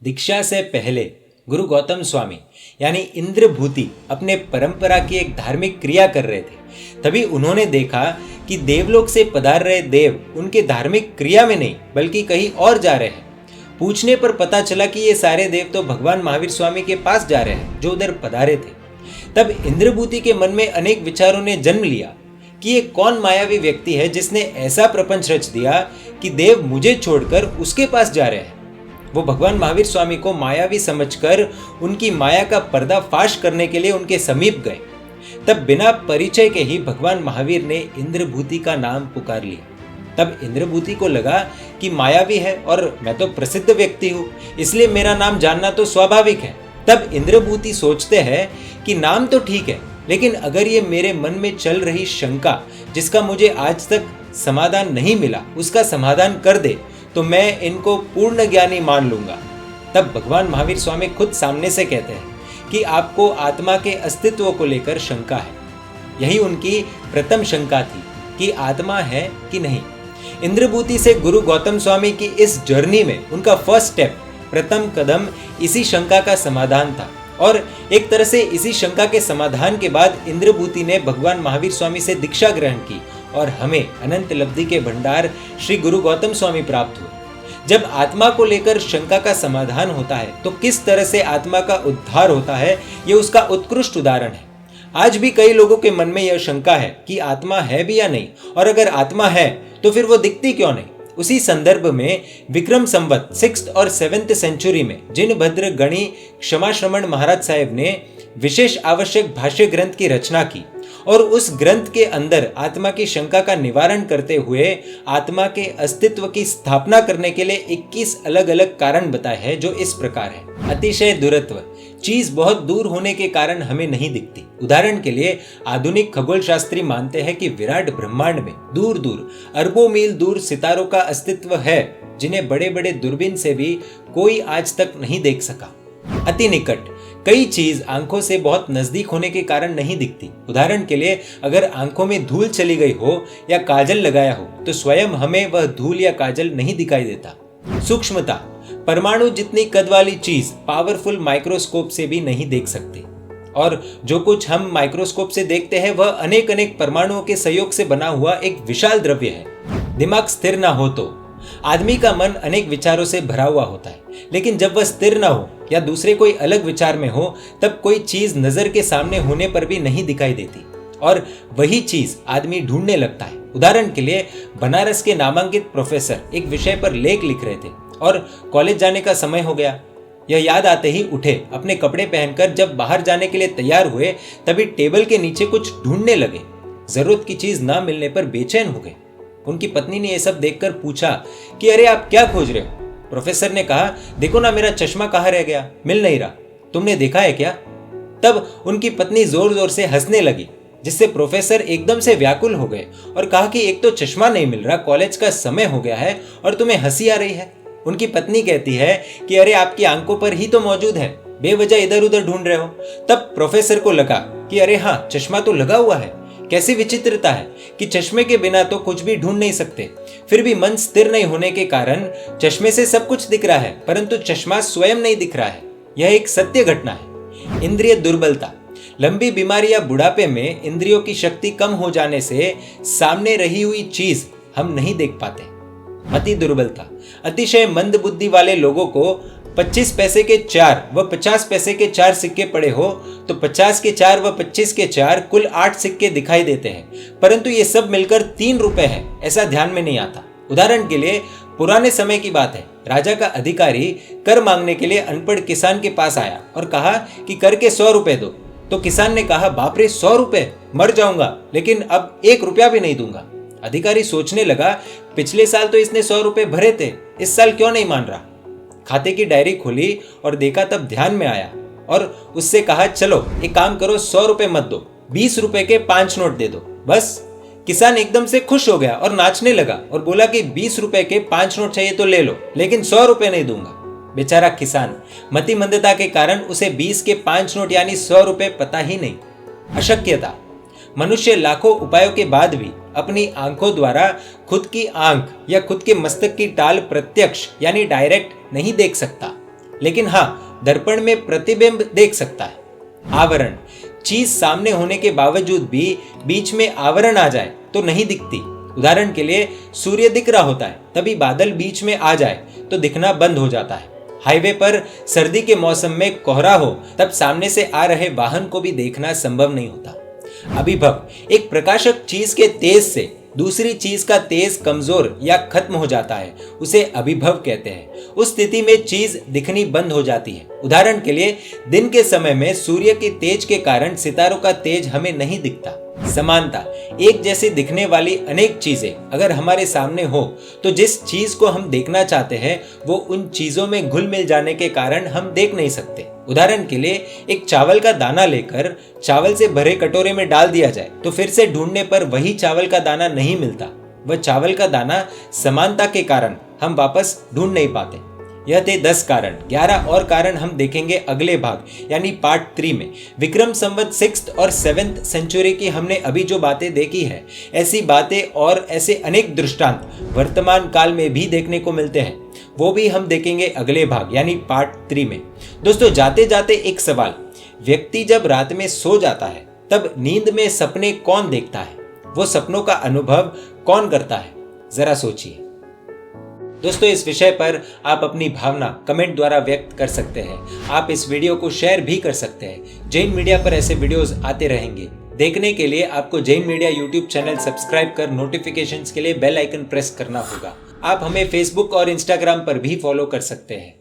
दीक्षा से पहले गुरु गौतम स्वामी यानी इंद्रभूति अपने परंपरा की एक धार्मिक क्रिया कर रहे थे। तभी उन्होंने देखा कि देवलोक से पधार रहे देव उनके धार्मिक क्रिया में नहीं बल्कि कहीं और जा रहे हैं। पूछने पर पता चला कि ये सारे देव तो भगवान महावीर स्वामी के पास जा रहे हैं जो उधर पधारे थे। तब इंद्रभूति के मन में अनेक विचारों ने जन्म लिया कि ये कौन मायावी व्यक्ति है जिसने ऐसा प्रपंच रच दिया कि देव मुझे छोड़कर उसके पास जा रहे हैं। वो भगवान महावीर स्वामी को मायावी समझकर उनकी माया का पर्दाफाश करने के लिए उनके समीप गए। तब बिना परिचय के ही भगवान महावीर ने इंद्रभूति का नाम पुकार लिया। तब इंद्रभूति को लगा कि मायावी है और मैं तो प्रसिद्ध व्यक्ति हूँ, इसलिए मेरा नाम जानना तो स्वाभाविक है। तब इंद्रभूति सोचते हैं कि नाम तो ठीक है, लेकिन अगर ये मेरे मन में चल रही शंका जिसका मुझे आज तक समाधान नहीं मिला उसका समाधान कर दे तो मैं इनको पूर्ण ज्ञानी मान लूंगा। तब भगवान महावीर स्वामी खुद सामने से कहते हैं कि आपको आत्मा के अस्तित्व को लेकर शंका है। यही उनकी प्रथम शंका थी कि आत्मा है कि नहीं। इंद्रभूति से गुरु गौतम स्वामी की इस जर्नी में उनका फर्स्ट स्टेप, प्रथम कदम इसी शंका का समाधान था। और एक तरह से इसी शंका के समाधान के बाद इंद्रभूति ने भगवान महावीर स्वामी से दीक्षा ग्रहण की और हमें अनंत लब्धि के भंडार श्री गुरु गौतम स्वामी प्राप्त हुए। जब आत्मा को लेकर शंका का समाधान होता है तो किस तरह से आत्मा का उद्धार होता है, ये उसका उत्कृष्ट उदाहरण है। आज भी कई लोगों के मन में यह शंका है कि आत्मा है भी या नहीं, और अगर आत्मा है तो फिर वो दिखती क्यों नहीं। उसी संदर्भ में विक्रम संवत 6th और 7th सेंचुरी में जिनभद्र गणी क्षमा श्रमण महाराज साहेब ने विशेष आवश्यक भाष्य ग्रंथ की रचना की और उस ग्रंथ के अंदर आत्मा की शंका का निवारण करते हुए आत्मा के अस्तित्व की स्थापना करने के लिए 21 अलग अलग कारण बताए हैं, जो इस प्रकार है। अतिशय दूरत्व, चीज बहुत दूर होने के कारण हमें नहीं दिखती। उदाहरण के लिए आधुनिक खगोल शास्त्री मानते हैं कि विराट ब्रह्मांड में दूर दूर अरबों मील दूर सितारों का अस्तित्व है जिन्हें बड़े बड़े दूरबीन से भी कोई आज तक नहीं देख सका। अति निकट, कई चीज आंखों से बहुत नजदीक होने के कारण नहीं दिखती। उदाहरण के लिए अगर आंखों में धूल चली गई हो या काजल लगाया हो तो स्वयं हमें वह धूल या काजल नहीं दिखाई देता। सूक्ष्मता, परमाणु जितनी कद वाली चीज पावरफुल माइक्रोस्कोप से भी नहीं देख सकती, और जो कुछ हम माइक्रोस्कोप से देखते हैं वह अनेक अनेक परमाणुओं के सहयोग से बना हुआ एक विशाल द्रव्य है। दिमाग स्थिर ना हो तो आदमी का मन अनेक विचारों से भरा हुआ होता है, लेकिन जब वह स्थिर ना हो या दूसरे कोई अलग विचार में हो तब कोई चीज नजर के सामने होने पर भी नहीं दिखाई देती और वही चीज आदमी ढूंढने लगता है। उदाहरण के लिए बनारस के नामांकित प्रोफेसर एक विषय पर लेख लिख रहे थे और कॉलेज जाने का समय हो गया। यह याद आते ही उठे, अपने कपड़े पहनकर जब बाहर जाने के लिए तैयार हुए तभी टेबल के नीचे कुछ ढूंढने लगे। जरूरत की चीज ना मिलने पर बेचैन हो गए। उनकी पत्नी ने यह सब देखकर पूछा कि अरे आप क्या खोज रहे हो। प्रोफेसर ने कहा, देखो ना मेरा चश्मा कहाँ रह गया, मिल नहीं रहा, तुमने देखा है क्या। तब उनकी पत्नी जोर जोर से हंसने लगी, जिससे प्रोफेसर एकदम से व्याकुल हो गए और कहा कि एक तो चश्मा नहीं मिल रहा, कॉलेज का समय हो गया है और तुम्हें हंसी आ रही है। उनकी पत्नी कहती है कि अरे आपकी आंखों पर ही तो मौजूद है, बेवजह इधर उधर ढूंढ रहे हो। तब प्रोफेसर को लगा कि अरे हाँ, चश्मा तो लगा हुआ है। कैसी विचित्रता है कि चश्मे के बिना तो कुछ भी ढूंढ नहीं सकते, फिर भी मन स्थिर नहीं होने के कारण चश्मे से सब कुछ दिख रहा है परंतु चश्मा स्वयं नहीं दिख रहा है। यह एक सत्य घटना है। इंद्रिय दुर्बलता, लंबी बीमारी या बुढ़ापे में इंद्रियों की शक्ति कम हो जाने से सामने रही हुई चीज हम नहीं देख पाते। अति दुर्बलता, अतिशय मंद बुद्धि वाले लोगों को 25 पैसे के 4 व 50 पैसे के 4 सिक्के पड़े हो तो 50 के 4 व 25 के 4 कुल 8 सिक्के दिखाई देते हैं, परंतु ये सब मिलकर 3 रुपए है ऐसा ध्यान में नहीं आता। उदाहरण के लिए पुराने समय की बात है, राजा का अधिकारी कर मांगने के लिए अनपढ़ किसान के पास आया और कहा कि कर के 100 रुपए दो। तो किसान ने कहा, बाप रे 100 रुपए, मर जाऊंगा, लेकिन अब 1 रुपया भी नहीं दूंगा। अधिकारी सोचने लगा, पिछले साल तो इसने 100 रुपए भरे थे, इस साल क्यों नहीं मान रहा। खाते की डायरी खोली और देखा, तब ध्यान में आया और उससे कहा, चलो एक काम करो, 100 रुपए मत दो, 20 रुपए के 5 नोट दे दो बस। किसान एकदम से खुश हो गया और नाचने लगा और बोला कि 20 रुपए के 5 नोट चाहिए तो ले लो, लेकिन 100 रुपए नहीं दूंगा। बेचारा किसान, मतिमंदता के कारण उसे 20 के 5 नोट यानी 100 रुपए पता ही नहीं। अशक्यता, मनुष्य लाखों उपायों के बाद भी अपनी आंखों द्वारा खुद की आंख या खुद के मस्तक की टाल प्रत्यक्ष यानी डायरेक्ट नहीं देख सकता। लेकिन हाँ, दर्पण में प्रतिबिंब देख सकता है। आवरण, चीज सामने होने के बावजूद भी बीच में आवरण आ जाए तो नहीं दिखती। उदाहरण के लिए सूर्य दिख रहा होता है, तभी बादल बीच में आ जाए तो दिखना बंद हो जाता है। हाईवे पर सर्दी के मौसम में कोहरा हो तब सामने से आ रहे वाहन को भी देखना संभव नहीं होता। अभिभव, एक प्रकाशक चीज के तेज से दूसरी चीज का तेज कमजोर या खत्म हो जाता है, उसे अभिभव कहते हैं। उस स्थिति में चीज दिखनी बंद हो जाती है। उदाहरण के लिए दिन के समय में सूर्य के तेज के कारण सितारों का तेज हमें नहीं दिखता। समानता, एक जैसी दिखने वाली अनेक चीजें अगर हमारे सामने हो तो जिस चीज को हम देखना चाहते हैं वो उन चीजों में घुल मिल जाने के कारण हम देख नहीं सकते। उदाहरण के लिए एक चावल का दाना लेकर चावल से भरे कटोरे में डाल दिया जाए तो फिर से ढूंढने पर वही चावल का दाना नहीं मिलता। वह चावल का दाना समानता के कारण हम वापस ढूंढ नहीं पाते। यह थे 10 कारण। 11 और कारण हम देखेंगे अगले भाग यानी पार्ट 3 में। विक्रम संवत 6th और 7th सेंचुरी की हमने अभी जो बातें देखी है, ऐसी बातें और ऐसे अनेक दृष्टांत वर्तमान काल में भी देखने को मिलते हैं। वो भी हम देखेंगे अगले भाग यानी पार्ट 3 में। दोस्तों, जाते जाते एक सवाल, व्यक्ति जब रात में सो जाता है तब नींद में सपने कौन देखता है? वो सपनों का अनुभव कौन करता है? जरा सोचिए। दोस्तों, इस विषय पर आप अपनी भावना कमेंट द्वारा व्यक्त कर सकते हैं। आप इस वीडियो को शेयर भी कर सकते हैं। जैन मीडिया पर ऐसे वीडियोस आते रहेंगे। देखने के लिए आपको Jain media YouTube channel subscribe कर नोटिफिकेशंस के लिए बेल आइकन प्रेस करना होगा। आप हमें फेसबुक और इंस्टाग्राम पर भी फॉलो कर सकते हैं।